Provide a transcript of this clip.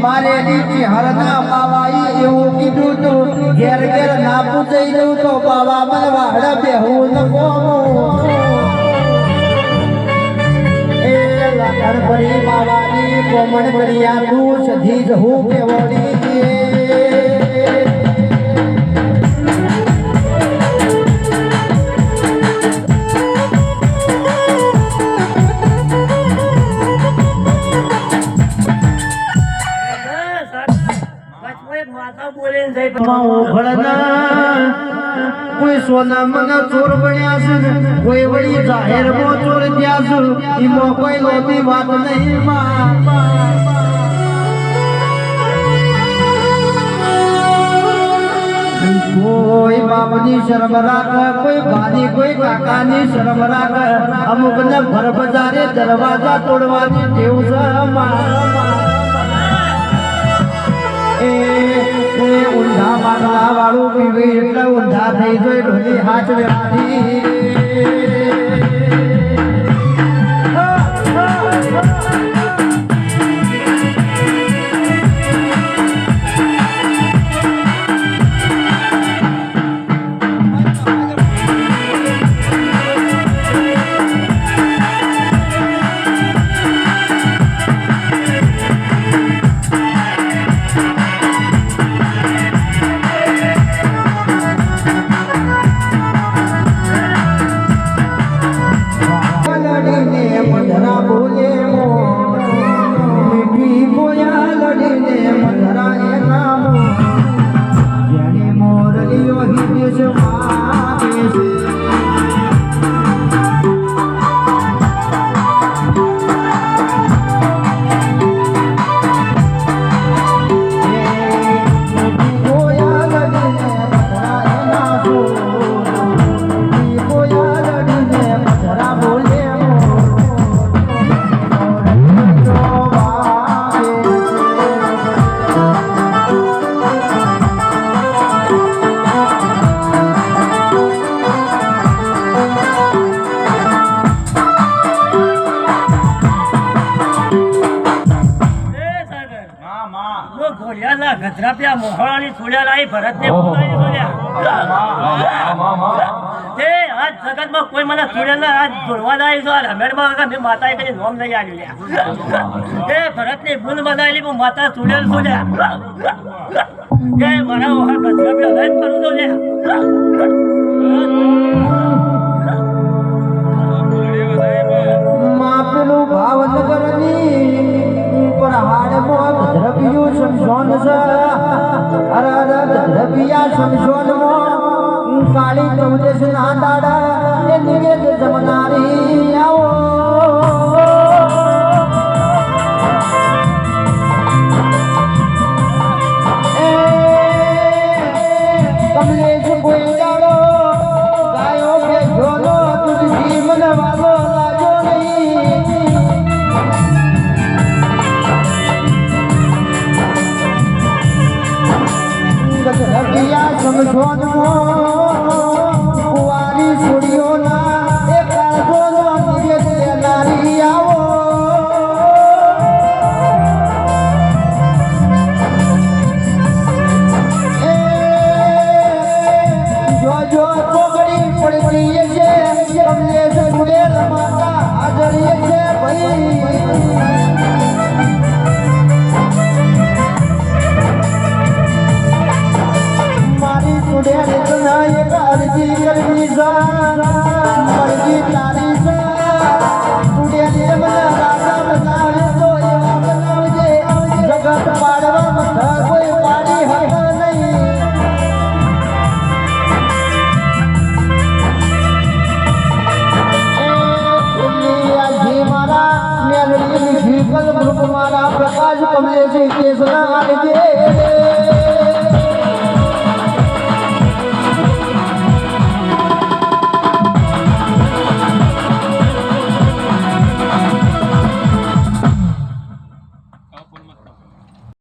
મારે નીચે હરના બાવાઈ એવું કીધું તું ઘેર ઘેર ના પૂછાઈ જવું તો બાવા મને વાડ બેહું ન કોમું એ લાકડ ભરી બાવાની કોમણ કર્યા તું સધી જહું કેવડી કોઈ સોના મને ચોર બન્યા છે કોઈ વળી જાહેર માં ચોર ત્યાં છે એમાં કોઈ લોટી વાત નહીં કોઈ બાપની શરમ રાખે કોઈ ભાની કોઈ કાકાની શરમ રાખે અમુક ને ભર બજારે દરવાજા તોડવાની ટેવ છે ઊંધા મારલા વાળું પીવી એટલે ઊંધા થઈ જોઈ ઢોલી હાથ વેવાથી ગજરાપિયા મોહળાની છોડ્યા લાવી ભરતને બોલાવી છોડ્યા એ આજ જગતમાં કોઈ મને છોડેલા આજ જોડવા લાવી છો રમેડમાં મેં માતાએ કદી નોમ નહીં આવ્યું એ ભરતની ભૂલ બનાવેલી હું માતા છોડેલ છોડ્યા કે મારા ઓહા ગજરાપિયા લઈને કરું તો લે માપેલું ભાવનગરની પર હાડ મોહ ગજરાપિયું સમજોન છે અરે ગજરાપિયા સમજોન મોહ કાળી ચૌદશ ના દાડા એ નિવેદ જમનારી આવો કમલેશ કોઈ દાડો ગાયો કે જોનો તુલસી મને વાલો લાજો નહીં ગજરાપિયા સમજોન કુવારી છોડીઓના એક કાળગોનો નિવેદ લેનારી આવો જો જો ચોકડી પડતી છે કમલેશ ગુડેલ માતા હાજર છે ભાઈ એક અરજી કરવી છે મરજી તારી છે સુડેલી મને રાજા બનાવે તો એવા બનાવજે જગત પાડવા બધા કોઈ પાડી હક નહીં મારા મેલડી જીવન ગ્રુપ મારા પ્રકાશ કમલેશ કેસના આવજે